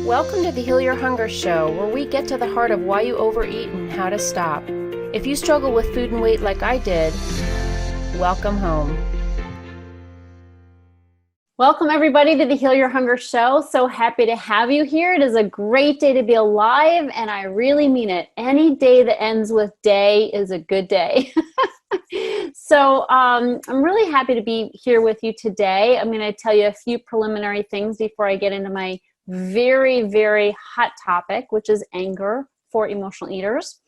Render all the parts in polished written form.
Welcome to the Heal Your Hunger Show, where we get to the heart of why you overeat and how to stop. If you struggle with food and weight like I did, welcome home. Welcome everybody to the Heal Your Hunger Show. So happy to have you here. It is a great day to be alive, and I really mean it. Any day that ends with day is a good day. So I'm really happy to be here with you today. I'm going to tell you a few preliminary things before I get into my very, very hot topic, which is anger for emotional eaters.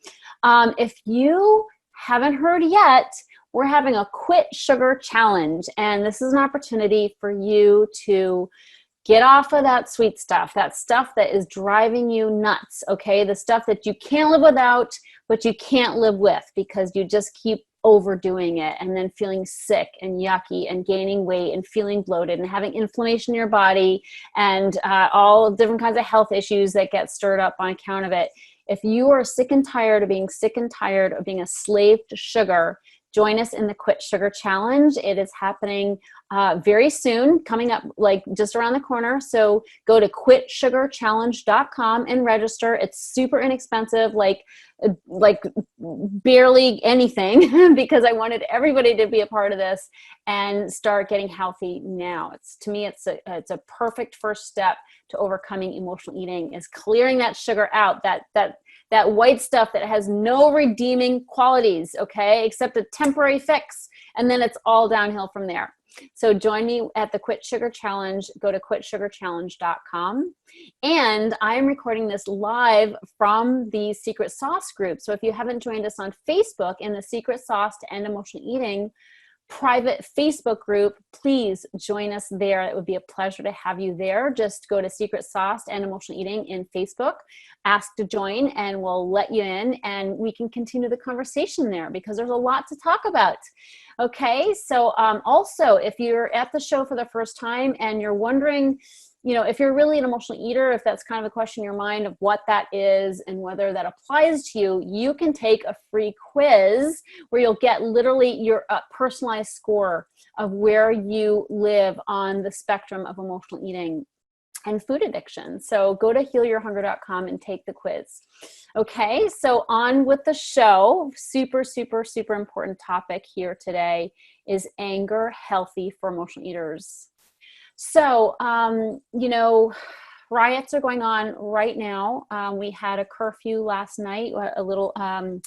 If you haven't heard yet, we're having a quit sugar challenge, and this is an opportunity for you to get off of that sweet stuff, that stuff that is driving you nuts, okay? The stuff that you can't live without, but you can't live with because you just keep overdoing it and then feeling sick and yucky and gaining weight and feeling bloated and having inflammation in your body and all different kinds of health issues that get stirred up on account of it. If you are sick and tired of being sick and tired of being a slave to sugar, join us in the Quit Sugar Challenge. It is happening very soon, coming up like just around the corner. So go to quitsugarchallenge.com and register. It's super inexpensive, like barely anything, because I wanted everybody to be a part of this and start getting healthy now. To me, it's a perfect first step to overcoming emotional eating, is clearing that sugar out, that white stuff that has no redeeming qualities, okay, except a temporary fix, and then it's all downhill from there. So join me at the Quit Sugar Challenge. Go to quitsugarchallenge.com. And I'm recording this live from the Secret Sauce group. So if you haven't joined us on Facebook in the Secret Sauce to End Emotional Eating private Facebook group, please join us there. It would be a pleasure to have you there. Just go to Secret Sauce and Emotional Eating in Facebook, ask to join, and we'll let you in, and we can continue the conversation there because there's a lot to talk about. Okay, so also, if you're at the show for the first time and you're wondering, if you're really an emotional eater, if that's kind of a question in your mind of what that is and whether that applies to you, you can take a free quiz where you'll get literally your personalized score of where you live on the spectrum of emotional eating and food addiction. So go to healyourhunger.com and take the quiz. Okay, so on with the show. Super, super, super important topic here today is anger healthy for emotional eaters. So, riots are going on right now. We had a curfew last night, an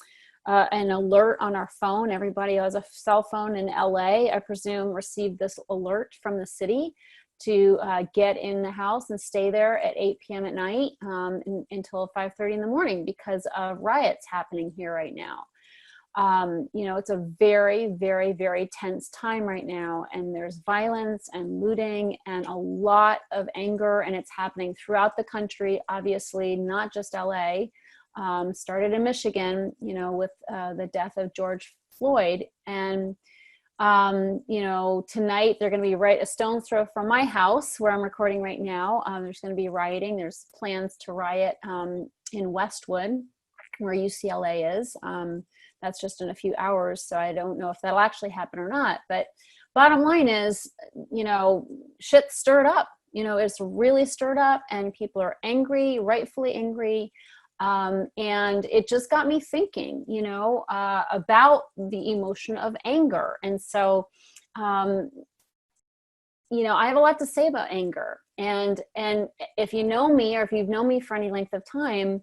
alert on our phone. Everybody who has a cell phone in LA, I presume, received this alert from the city to get in the house and stay there at 8 p.m. at night until 5:30 in the morning because of riots happening here right now. It's a very, very, very tense time right now, and there's violence and looting and a lot of anger, and it's happening throughout the country, obviously, not just LA. Started in Michigan, with the death of George Floyd. And, tonight they're going to be right a stone's throw from my house where I'm recording right now. There's going to be rioting. There's plans to riot in Westwood, where UCLA is. That's just in a few hours, so I don't know if that'll actually happen or not. But bottom line is, shit's stirred up. It's really stirred up, and people are angry, rightfully angry. And it just got me thinking, about the emotion of anger. And so, I have a lot to say about anger. And if you know me, or if you've known me for any length of time,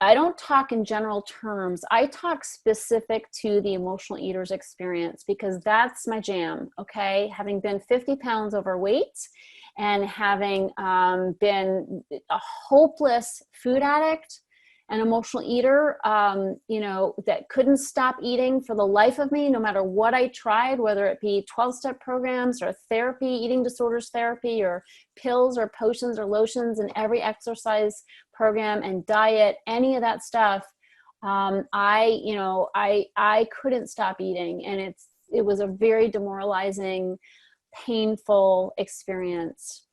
I don't talk in general terms. I talk specific to the emotional eater's experience because that's my jam, okay? Having been 50 pounds overweight and having been a hopeless food addict, an emotional eater, that couldn't stop eating for the life of me, no matter what I tried, whether it be 12-step programs or therapy, eating disorders therapy, or pills or potions or lotions, and every exercise program and diet, any of that stuff. I couldn't stop eating, and it was a very demoralizing, painful experience.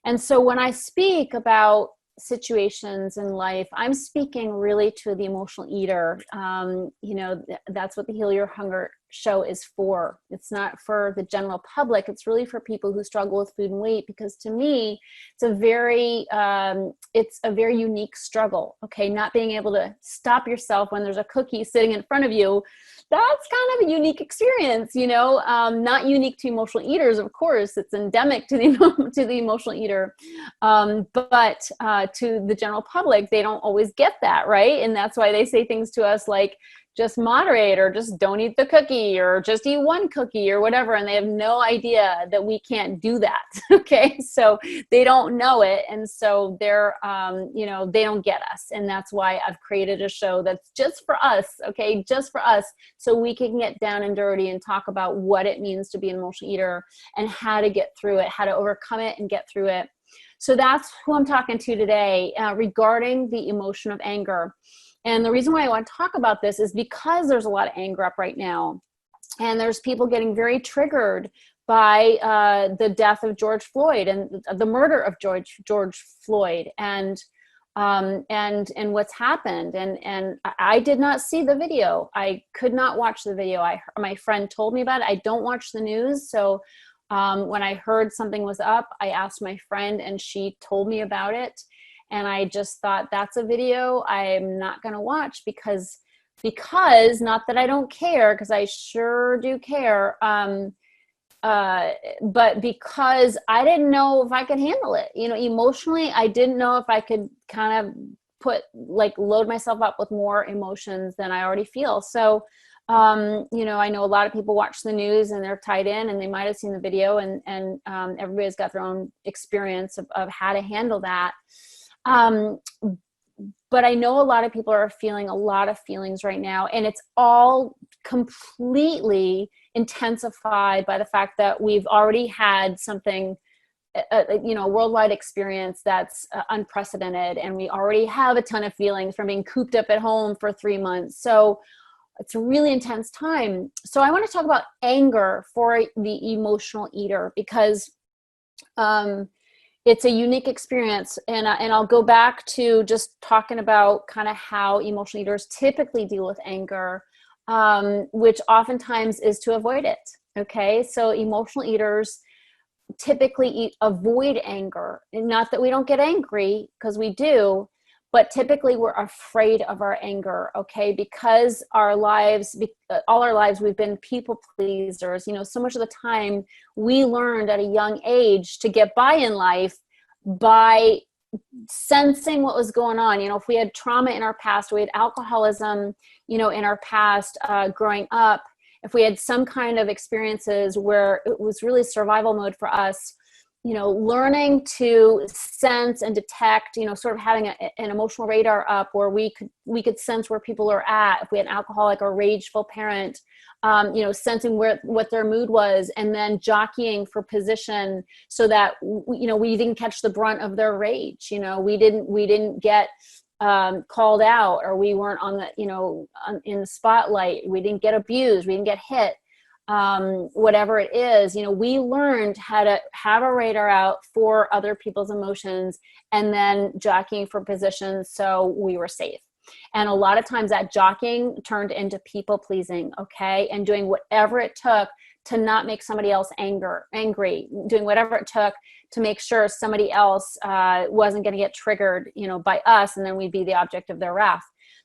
And so when I speak about situations in life, I'm speaking really to the emotional eater. That's what the Heal Your Hunger show is for. It's not for the general public. It's really for people who struggle with food and weight, because to me, it's a very unique struggle. Okay. Not being able to stop yourself when there's a cookie sitting in front of you. That's kind of a unique experience, not unique to emotional eaters, of course. It's endemic to the emotional eater. But to the general public, they don't always get that, right? And that's why they say things to us like, just moderate, or just don't eat the cookie, or just eat one cookie, or whatever. And they have no idea that we can't do that. Okay. So they don't know it. And so they're, they don't get us. And that's why I've created a show that's just for us. Okay. Just for us. So we can get down and dirty and talk about what it means to be an emotional eater and how to get through it, how to overcome it and get through it. So that's who I'm talking to today regarding the emotion of anger. And the reason why I want to talk about this is because there's a lot of anger up right now. And there's people getting very triggered by the death of George Floyd and the murder of George Floyd and what's happened. And I did not see the video. I could not watch the video. My friend told me about it. I don't watch the news. So when I heard something was up, I asked my friend and she told me about it. And I just thought, that's a video I'm not going to watch because not that I don't care, because I sure do care, but because I didn't know if I could handle it. Emotionally, I didn't know if I could kind of load myself up with more emotions than I already feel. So, I know a lot of people watch the news and they're tied in and they might have seen the video, and everybody's got their own experience of how to handle that. But I know a lot of people are feeling a lot of feelings right now, and it's all completely intensified by the fact that we've already had something, a worldwide experience that's unprecedented, and we already have a ton of feelings from being cooped up at home for 3 months. So it's a really intense time. So I want to talk about anger for the emotional eater, because, it's a unique experience. And I'll go back to just talking about kind of how emotional eaters typically deal with anger, which oftentimes is to avoid it. Okay. So emotional eaters typically avoid anger. And not that we don't get angry, because we do, but typically we're afraid of our anger. Okay. Because all our lives, we've been people pleasers. So much of the time we learned at a young age to get by in life by sensing what was going on. If we had trauma in our past, we had alcoholism, in our past, growing up, if we had some kind of experiences where it was really survival mode for us, learning to sense and detect, sort of having an emotional radar up where we could sense where people are at. If we had an alcoholic or rageful parent, sensing what their mood was, and then jockeying for position so that, we didn't catch the brunt of their rage. We didn't get called out, or we weren't on the, in the spotlight. We didn't get abused. We didn't get hit. Whatever it is, we learned how to have a radar out for other people's emotions and then jockeying for positions so we were safe. And a lot of times that jockeying turned into people pleasing, okay? And doing whatever it took to not make somebody else angry, doing whatever it took to make sure somebody else wasn't going to get triggered, by us, and then we'd be the object of their wrath.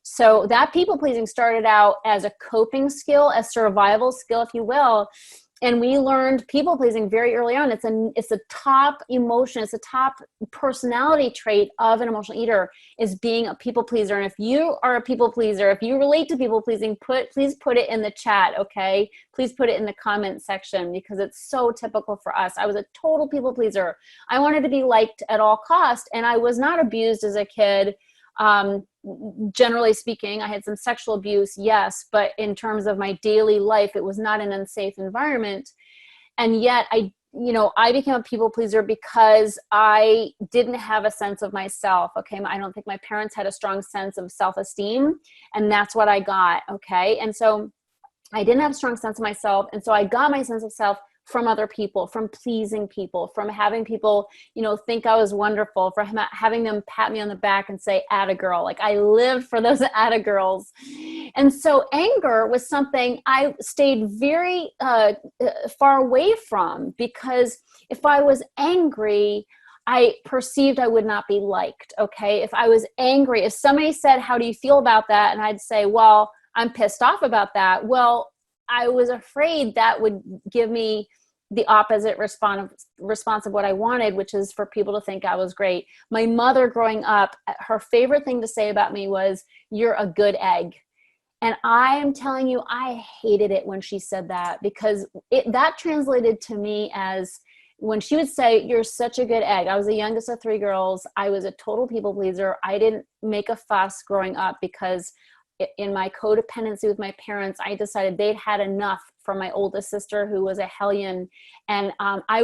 So that people pleasing started out as a coping skill, a survival skill, if you will. And we learned people pleasing very early on. It's a top emotion. It's a top personality trait of an emotional eater, is being a people pleaser. And if you are a people pleaser, if you relate to people pleasing, please put it in the chat. Okay. Please put it in the comment section, because it's so typical for us. I was a total people pleaser. I wanted to be liked at all costs. And I was not abused as a kid. Generally speaking, I had some sexual abuse, yes, but in terms of my daily life, it was not an unsafe environment. And yet I became a people pleaser because I didn't have a sense of myself. Okay. I don't think my parents had a strong sense of self-esteem, and that's what I got. Okay. And so I didn't have a strong sense of myself. And so I got my sense of self from other people, from pleasing people, from having people, think I was wonderful, from having them pat me on the back and say, atta girl. Like I lived for those atta girls. And so anger was something I stayed very far away from, because if I was angry, I perceived I would not be liked. Okay. If I was angry, if somebody said, how do you feel about that? And I'd say, well, I'm pissed off about that. Well, I was afraid that would give me the opposite response of what I wanted, which is for people to think I was great. My mother growing up, her favorite thing to say about me was, you're a good egg. And I am telling you, I hated it when she said that, because that translated to me as, when she would say, you're such a good egg. I was the youngest of 3 girls. I was a total people pleaser. I didn't make a fuss growing up because in my codependency with my parents, I decided they'd had enough from my oldest sister, who was a hellion. And I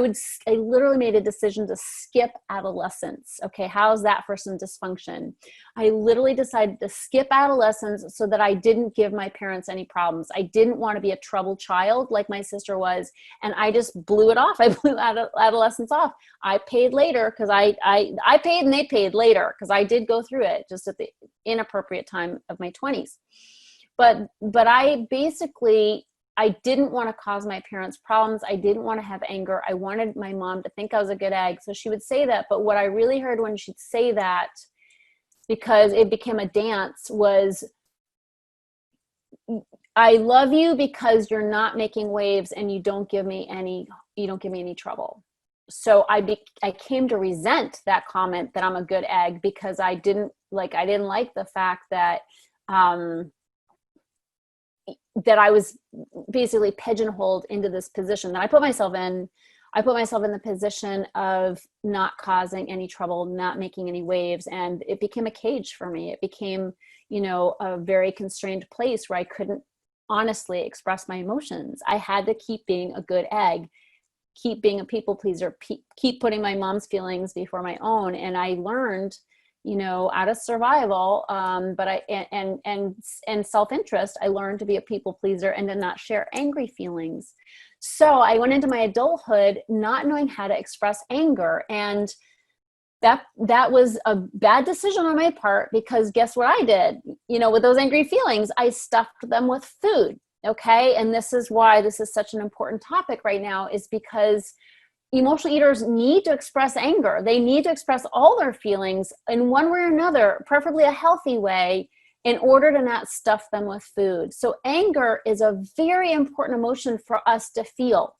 literally made a decision to skip adolescence. Okay, how's that for some dysfunction? I literally decided to skip adolescence so that I didn't give my parents any problems. I didn't want to be a troubled child like my sister was, and I just blew it off. I blew adolescence off. I paid later because I paid and they paid later, because I did go through it just at the inappropriate time of my 20s. But I didn't want to cause my parents problems. I didn't want to have anger. I wanted my mom to think I was a good egg. So she would say that. But what I really heard when she'd say that, because it became a dance, was, I love you because you're not making waves and you don't give me any trouble. So I came to resent that comment that I'm a good egg, because I didn't like the fact that that I was basically pigeonholed into this position that I put myself in. I put myself in the position of not causing any trouble, not making any waves. And it became a cage for me. It became, a very constrained place where I couldn't honestly express my emotions. I had to keep being a good egg, keep being a people pleaser, keep putting my mom's feelings before my own. And I learned, out of survival, and self-interest, I learned to be a people pleaser and to not share angry feelings. So I went into my adulthood not knowing how to express anger. And that was a bad decision on my part, because guess what I did? With those angry feelings, I stuffed them with food. Okay. And this is why this is such an important topic right now, is because emotional eaters need to express anger. They need to express all their feelings in one way or another, preferably a healthy way, in order to not stuff them with food. So anger is a very important emotion for us to feel.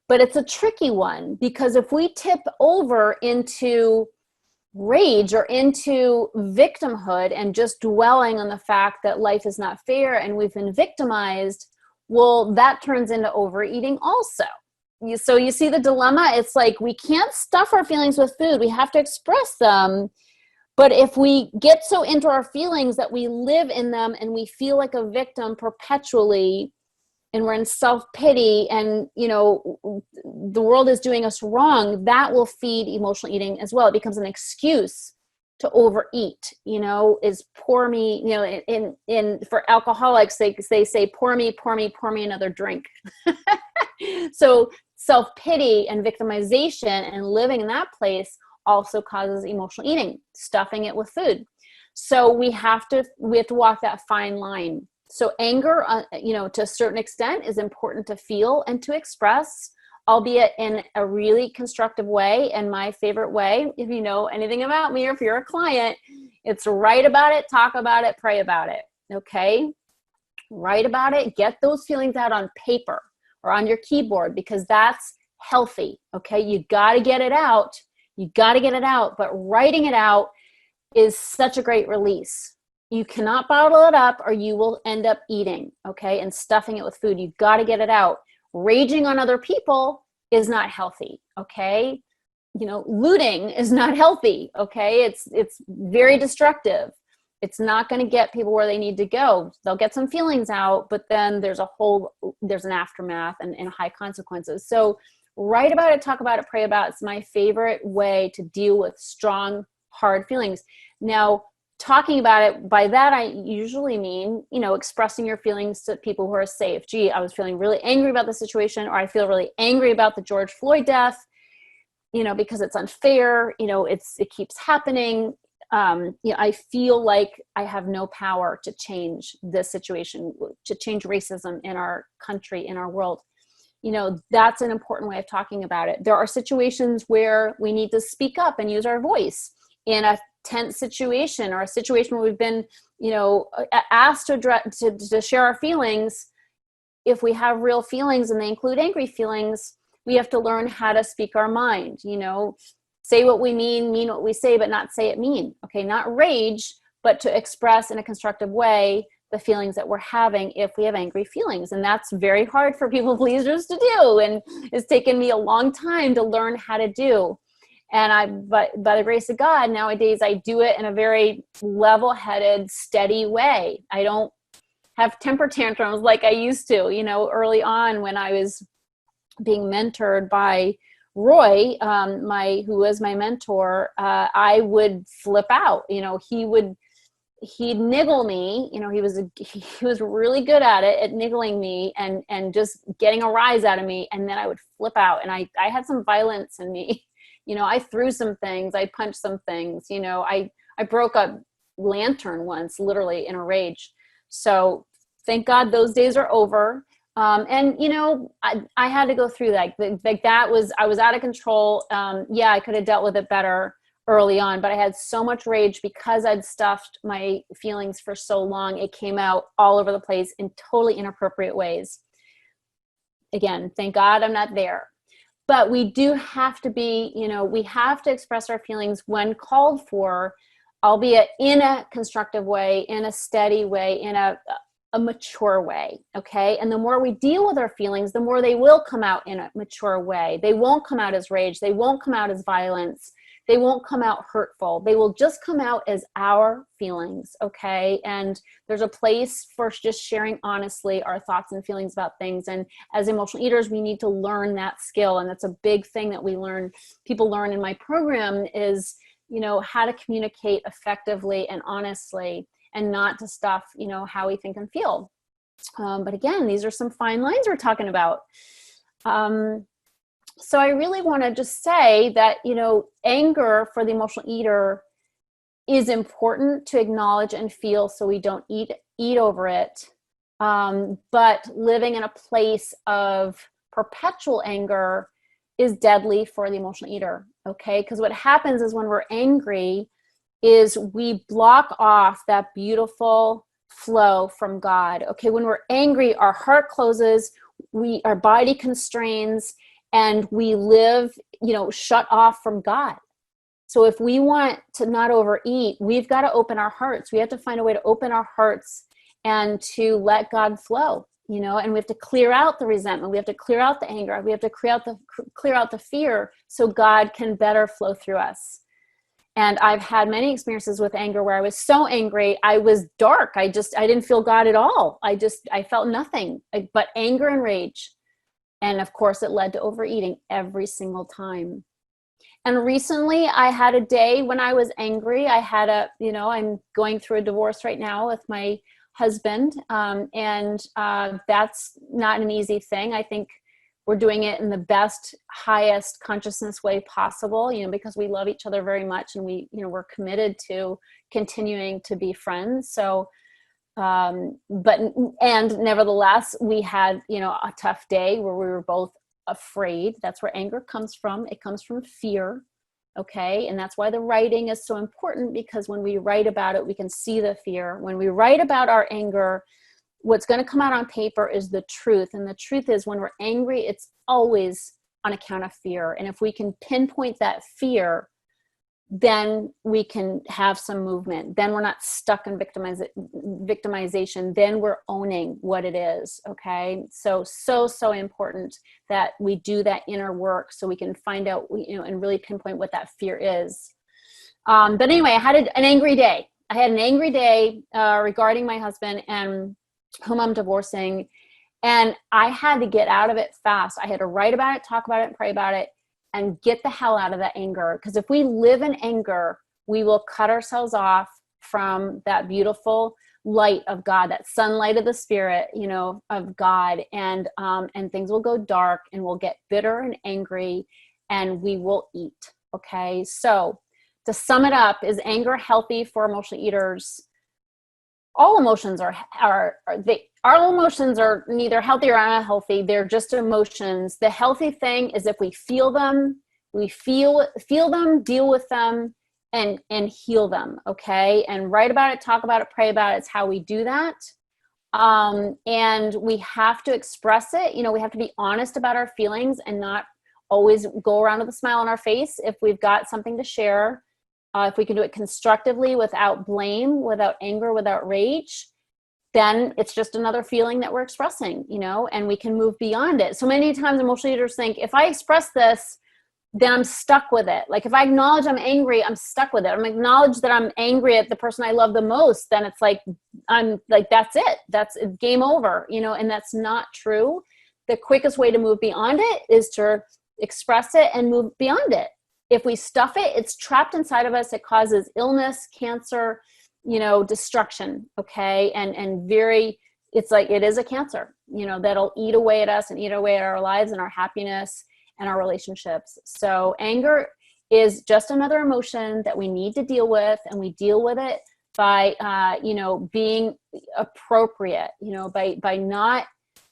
But it's a tricky one, because if we tip over into rage or into victimhood and just dwelling on the fact that life is not fair and we've been victimized, well, that turns into overeating also. So you see the dilemma? It's like, we can't stuff our feelings with food. We have to express them. But if we get so into our feelings that we live in them and we feel like a victim perpetually, and we're in self-pity and, the world is doing us wrong, that will feed emotional eating as well. It becomes an excuse to overeat, is pour me, for alcoholics, they say, pour me another drink. So self-pity and victimization and living in that place also causes emotional eating, stuffing it with food. So we have to walk that fine line. So anger, to a certain extent, is important to feel and to express, albeit in a really constructive way. And my favorite way, if you know anything about me or if you're a client, it's write about it, talk about it, pray about it. Okay? Write about it, get those feelings out on paper or on your keyboard, because that's healthy. Okay? You got to get it out. But writing it out is such a great release. You cannot bottle it up or you will end up eating, okay, and stuffing it with food. You've got to get it out. Raging on other people is not healthy, okay? Looting is not healthy, okay? It's very destructive. It's not going to get people where they need to go. They'll get some feelings out, but then there's an aftermath and high consequences. So write about it, talk about it, pray about it. It's my favorite way to deal with strong, hard feelings. Now, talking about it, by that I usually mean, expressing your feelings to people who are safe. Gee, I was feeling really angry about the situation, or I feel really angry about the George Floyd death, because it's unfair, it keeps happening. I feel like I have no power to change this situation, to change racism in our country, in our world. That's an important way of talking about it. There are situations where we need to speak up and use our voice in a tense situation, or a situation where we've been, asked to share our feelings. If we have real feelings and they include angry feelings, we have to learn how to speak our mind, say what we mean what we say, but not say it mean. Okay. Not rage, but to express in a constructive way the feelings that we're having if we have angry feelings. And that's very hard for people pleasers to do. And it's taken me a long time to learn how to do. And but by the grace of God, nowadays I do it in a very level-headed, steady way. I don't have temper tantrums like I used to, early on when I was being mentored by Roy, who was my mentor. I would flip out. He'd niggle me. He was really good at niggling me and just getting a rise out of me. And then I would flip out, and I had some violence in me. I threw some things, I punched some things, I broke a lantern once, literally in a rage. So thank God those days are over. And I had to go through that. I was out of control. I could have dealt with it better early on, but I had so much rage because I'd stuffed my feelings for so long. It came out all over the place in totally inappropriate ways. Again, thank God I'm not there. But we do have to be, we have to express our feelings when called for, albeit in a constructive way, in a steady way, in a mature way. Okay. And the more we deal with our feelings, the more they will come out in a mature way. They won't come out as rage. They won't come out as violence. They won't come out hurtful. They will just come out as our feelings. Okay. And there's a place for just sharing honestly our thoughts and feelings about things. And as emotional eaters, we need to learn that skill. And that's a big thing that people learn in my program is, how to communicate effectively and honestly, and not to stuff, how we think and feel. But again, these are some fine lines we're talking about. So I really want to just say that, anger for the emotional eater is important to acknowledge and feel so we don't eat over it. But living in a place of perpetual anger is deadly for the emotional eater. Okay. Because what happens is when we're angry is we block off that beautiful flow from God. Okay. When we're angry, our heart closes, our body constrains, and we live, shut off from God. So if we want to not overeat, we've got to open our hearts. We have to find a way to open our hearts and to let God flow, and we have to clear out the resentment. We have to clear out the anger. We have to clear out the fear so God can better flow through us. And I've had many experiences with anger where I was so angry, I was dark. I didn't feel God at all. I felt nothing but anger and rage. And of course, it led to overeating every single time. And recently I had a day when I was angry. I'm going through a divorce right now with my husband. And that's not an easy thing. I think we're doing it in the best, highest consciousness way possible, because we love each other very much, and we're committed to continuing to be friends. So, and nevertheless, we had, a tough day where we were both afraid. That's where anger comes from. It comes from fear. Okay. And that's why the writing is so important, because when we write about it, we can see the fear. When we write about our anger, what's going to come out on paper is the truth. And the truth is, when we're angry, it's always on account of fear. And if we can pinpoint that fear, then we can have some movement. Then we're not stuck in victimization. Then we're owning what it is. Okay. So important that we do that inner work so we can find out, and really pinpoint what that fear is. But anyway, I had an angry day. Regarding my husband, and whom I'm divorcing. And I had to get out of it fast. I had to write about it, talk about it, and pray about it, and get the hell out of that anger. Because if we live in anger, we will cut ourselves off from that beautiful light of God, that sunlight of the Spirit, of God, and things will go dark, and we'll get bitter and angry, and we will eat. Okay, so to sum it up, is anger healthy for emotional eaters? All emotions our emotions are neither healthy or unhealthy. They're just emotions. The healthy thing is if we feel them, deal with them, and heal them. Okay. And write about it, talk about it, pray about it. It's how we do that. And we have to express it. We have to be honest about our feelings and not always go around with a smile on our face. If we've got something to share, if we can do it constructively, without blame, without anger, without rage, then it's just another feeling that we're expressing, and we can move beyond it. So many times emotional eaters think, if I express this, then I'm stuck with it. Like if I acknowledge I'm angry, I'm stuck with it. I'm acknowledge that I'm angry at the person I love the most, then it's like, I'm like, that's it. That's game over, and that's not true. The quickest way to move beyond it is to express it and move beyond it. If we stuff it, it's trapped inside of us. It causes illness, cancer, destruction. Okay. And it's like, it is a cancer, that'll eat away at us and eat away at our lives and our happiness and our relationships. So anger is just another emotion that we need to deal with, and we deal with it by, being appropriate, by not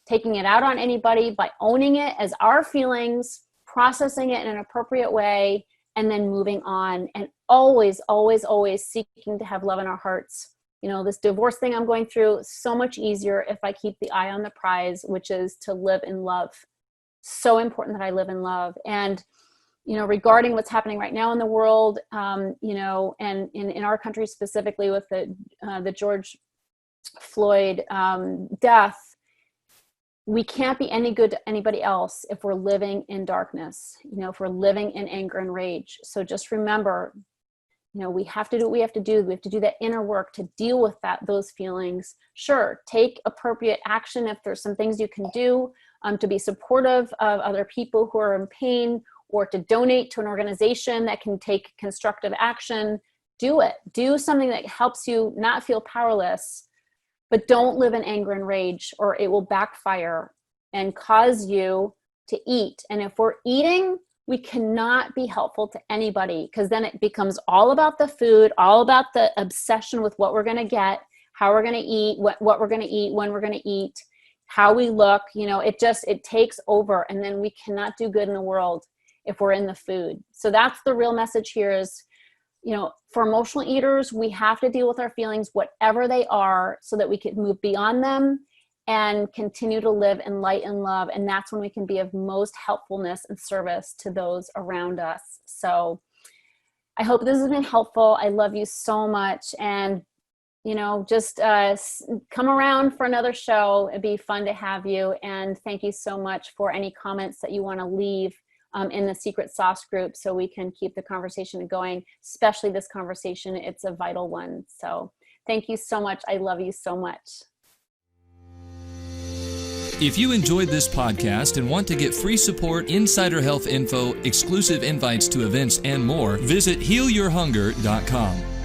taking it out on anybody, by owning it as our feelings, processing it in an appropriate way, and then moving on, and always, always, always seeking to have love in our hearts. This divorce thing I'm going through, so much easier if I keep the eye on the prize, which is to live in love. So important that I live in love. And, regarding what's happening right now in the world, and in our country specifically with the George Floyd death, we can't be any good to anybody else if we're living in darkness, if we're living in anger and rage. So just remember, we have to do what we have to do. We have to do that inner work to deal with those feelings. Sure, take appropriate action if there's some things you can do to be supportive of other people who are in pain, or to donate to an organization that can take constructive action. Do it. Do something that helps you not feel powerless. But don't live in anger and rage, or it will backfire and cause you to eat. And if we're eating, we cannot be helpful to anybody, because then it becomes all about the food, all about the obsession with what we're going to get, how we're going to eat, what we're going to eat, when we're going to eat, how we look. It takes over, and then we cannot do good in the world if we're in the food. So that's the real message here is, for emotional eaters, we have to deal with our feelings, whatever they are, so that we can move beyond them and continue to live in light and love. And that's when we can be of most helpfulness and service to those around us. So I hope this has been helpful. I love you so much. And, just come around for another show. It'd be fun to have you. And thank you so much for any comments that you want to leave in the secret sauce group, so we can keep the conversation going, especially this conversation. It's a vital one. So thank you so much. I love you so much. If you enjoyed this podcast and want to get free support, insider health info, exclusive invites to events, and more, visit healyourhunger.com.